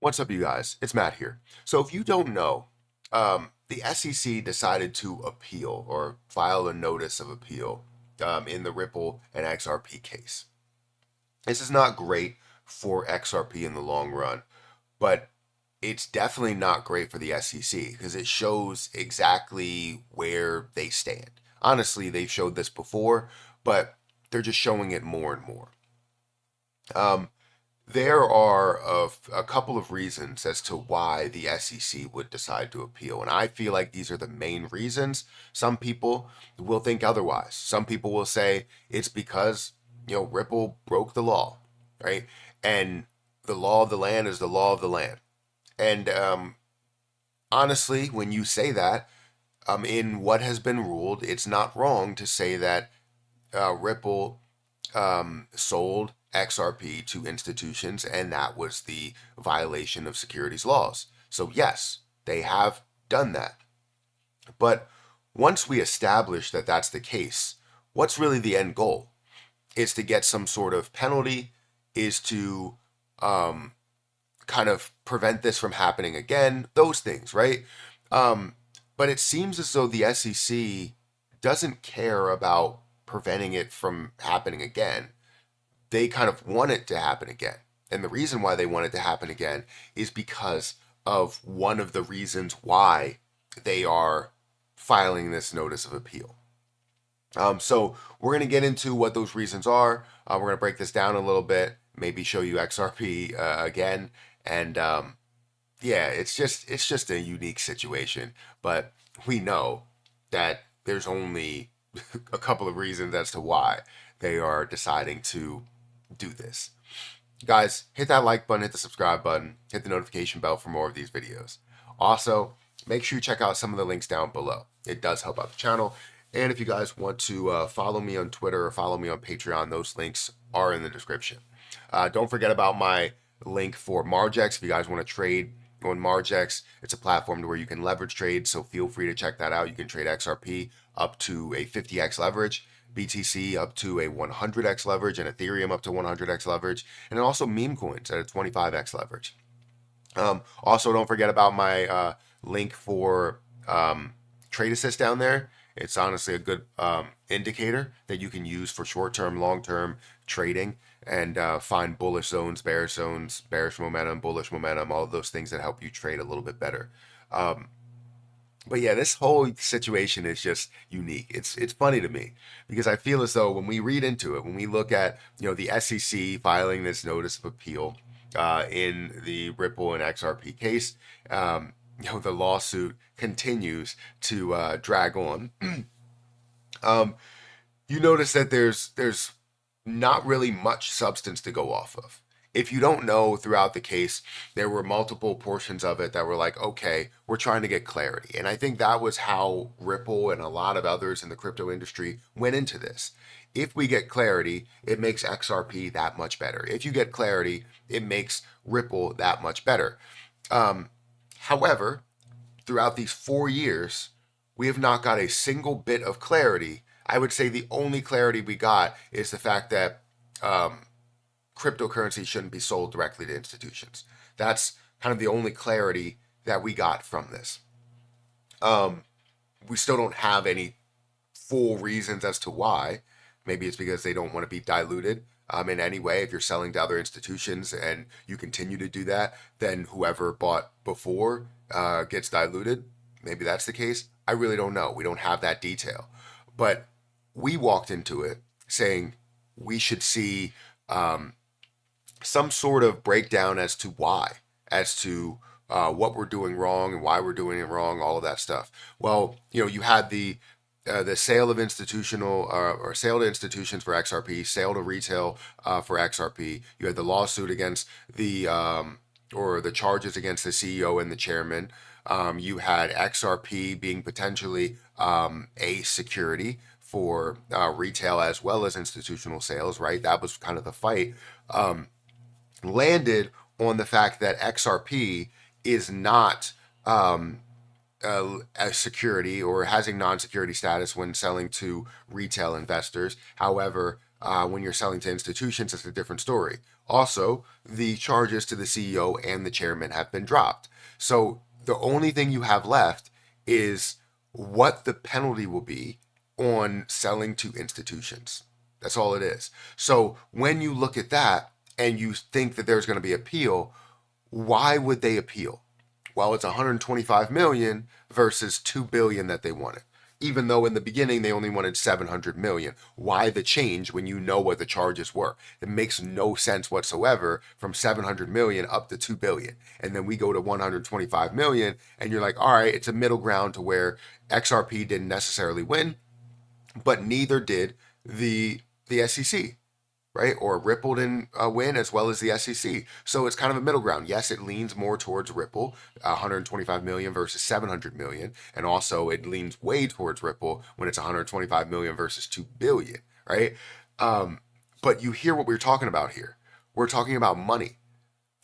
What's up, you guys? It's Matt here. So, if you don't know, the SEC decided to appeal or file a notice of appeal in the Ripple and XRP case. This is not great for XRP in the long run, but it's definitely not great for the SEC because it shows exactly where they stand. Honestly, they've showed this before, but they're just showing it more and more. Um, There are a couple of reasons as to why the SEC would decide to appeal, and I feel like these are the main reasons. Some people will think otherwise. Some people will say it's because, Ripple broke the law, right? And the law of the land is the law of the land. And honestly, when you say that, in what has been ruled, it's not wrong to say that Ripple sold XRP to institutions, and that was the violation of securities laws. So, yes, they have done that. But once we establish that that's the case, what's really the end goal? Is to get some sort of penalty, is to um, kind of prevent this from happening again, those things, right? Um, but it seems as though the SEC doesn't care about preventing it from happening again. They kind of want it to happen again. And the reason why they want it to happen again is because of one of the reasons why they are filing this notice of appeal. So we're going to get into what those reasons are. We're going to break this down a little bit, maybe show you XRP again, and yeah, it's just a unique situation. But we know that there's only a couple of reasons as to why they are deciding to do this. Guys, hit that like button, hit the subscribe button, hit the notification bell for more of these videos. Also, make sure you check out some of the links down below. It does help out the channel. And if you guys want to follow me on Twitter or follow me on Patreon, those links are in the description. Don't forget about my link for Margex. If you guys want to trade on Margex, it's a platform where you can leverage trade. So feel free to check that out. You can trade XRP up to a 50x leverage, BTC up to a 100x leverage, and Ethereum up to 100x leverage, and then also meme coins at a 25x leverage. Also, don't forget about my link for Trade Assist down there. It's honestly a good indicator that you can use for short-term, long-term trading and find bullish zones, bearish momentum, bullish momentum, all of those things that help you trade a little bit better. But yeah, this whole situation is just unique. It's funny to me because I feel as though when we read into it, when we look at the SEC filing this notice of appeal in the Ripple and XRP case, the lawsuit continues to drag on. You notice that there's not really much substance to go off of. If you don't know, throughout the case, there were multiple portions of it that were like, okay, we're trying to get clarity. And I think that was how Ripple and a lot of others in the crypto industry went into this. If we get clarity, it makes XRP that much better. If you get clarity, it makes Ripple that much better. However, throughout these 4 years, we have not got a single bit of clarity. I would say the only clarity we got is the fact that cryptocurrency shouldn't be sold directly to institutions. That's kind of the only clarity that we got from this. We still don't have any full reasons as to why. Maybe it's because they don't want to be diluted in any way. If you're selling to other institutions and you continue to do that, then whoever bought before gets diluted. Maybe that's the case. I really don't know. We don't have that detail. But we walked into it saying we should see some sort of breakdown as to why, as to what we're doing wrong and why we're doing it wrong, all of that stuff. Well, you had the sale of institutional or sale to institutions for XRP, sale to retail for XRP. You had the lawsuit against the or the charges against the CEO and the chairman. You had XRP being potentially a security for retail as well as institutional sales, right? That was kind of the fight. Landed on the fact that XRP is not a security or has a non-security status when selling to retail investors. However, when you're selling to institutions, it's a different story. Also, the charges to the CEO and the chairman have been dropped. So the only thing you have left is what the penalty will be on selling to institutions. That's all it is. So when you look at that and you think that there's going to be appeal, why would they appeal? Well, it's 125 million versus 2 billion that they wanted. Even though in the beginning they only wanted 700 million. Why the change when you know what the charges were? It makes no sense whatsoever from 700 million up to 2 billion. And then we go to 125 million and you're like, all right, it's a middle ground to where XRP didn't necessarily win, but neither did the SEC, right? Or Ripple didn't win as well as the SEC. So it's kind of a middle ground. Yes, it leans more towards Ripple, 125 million versus 700 million. And also it leans way towards Ripple when it's 125 million versus 2 billion, right? But you hear what we're talking about here. We're talking about money.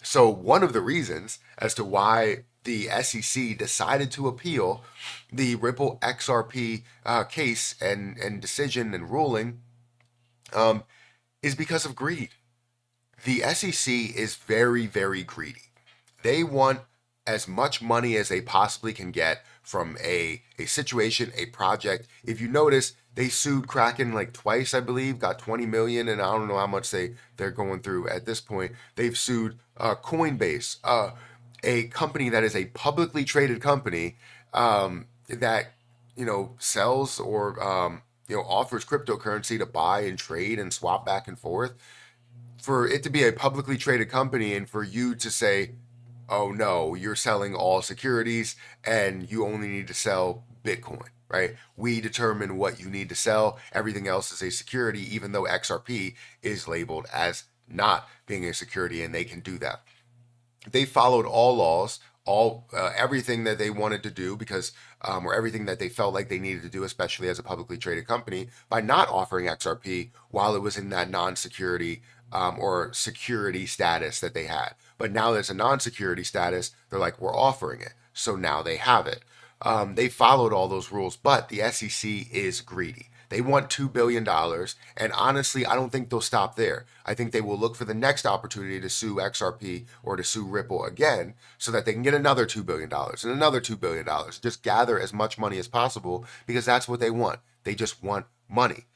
So one of the reasons as to why the SEC decided to appeal the Ripple XRP case and decision and ruling is because of greed. The SEC is very, very greedy. They want as much money as they possibly can get from a situation, a project. If you notice, they sued Kraken like twice, I believe, got 20 million, and I don't know how much they're going through at this point. They've sued Coinbase, a company that is a publicly traded company that sells or offers cryptocurrency to buy and trade and swap back and forth. For it to be a publicly traded company and for you to say, oh no, you're selling all securities and you only need to sell Bitcoin, right? We determine what you need to sell. Everything else is a security, even though XRP is labeled as not being a security, and they can do that. They followed all laws, everything that they wanted to do because or everything that they felt like they needed to do, especially as a publicly traded company, by not offering XRP while it was in that non-security or security status that they had. But now there's a non-security status, they're like, we're offering it. So now they have it. They followed all those rules, but the SEC is greedy. They want $2 billion. And honestly, I don't think they'll stop there. I think they will look for the next opportunity to sue XRP or to sue Ripple again so that they can get another $2 billion and another $2 billion. Just gather as much money as possible because that's what they want. They just want money.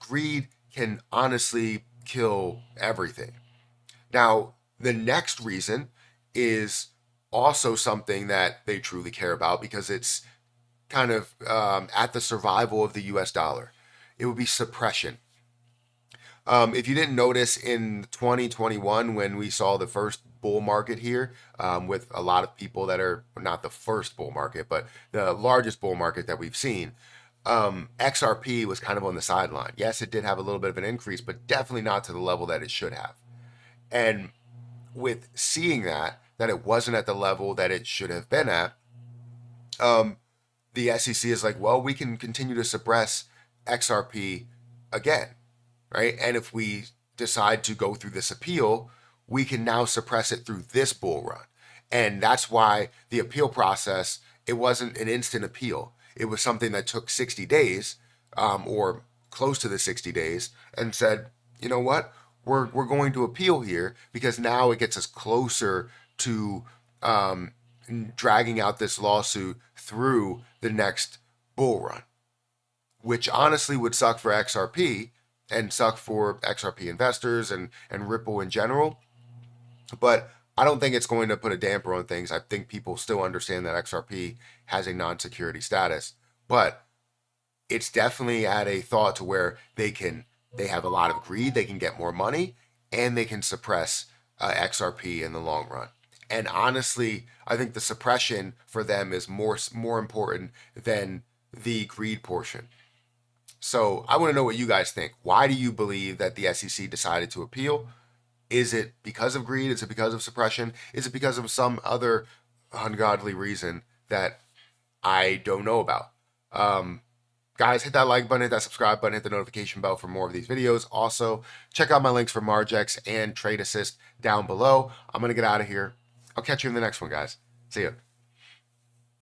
Greed can honestly kill everything. Now, the next reason is also something that they truly care about because it's kind of at the survival of the US dollar. It would be suppression. If you didn't notice in 2021 when we saw the first bull market here with a lot of people that are not the first bull market, but the largest bull market that we've seen, XRP was kind of on the sideline. Yes, it did have a little bit of an increase, but definitely not to the level that it should have. And with seeing that it wasn't at the level that it should have been at, the SEC is like, well, we can continue to suppress XRP again, right? And if we decide to go through this appeal, we can now suppress it through this bull run. And that's why the appeal process, it wasn't an instant appeal. It was something that took 60 days or close to the 60 days and said, you know what? We're going to appeal here because now it gets us closer to dragging out this lawsuit through the next bull run, which honestly would suck for XRP and suck for XRP investors and Ripple in general. But I don't think it's going to put a damper on things. I think people still understand that XRP has a non-security status, but it's definitely at a thought to where they have a lot of greed, they can get more money, and they can suppress XRP in the long run. And honestly, I think the suppression for them is more important than the greed portion. So I want to know what you guys think. Why do you believe that the SEC decided to appeal? Is it because of greed? Is it because of suppression? Is it because of some other ungodly reason that I don't know about? Guys, hit that like button, hit that subscribe button, hit the notification bell for more of these videos. Also, check out my links for Margex and Trade Assist down below. I'm going to get out of here. I'll catch you in the next one, guys. See ya.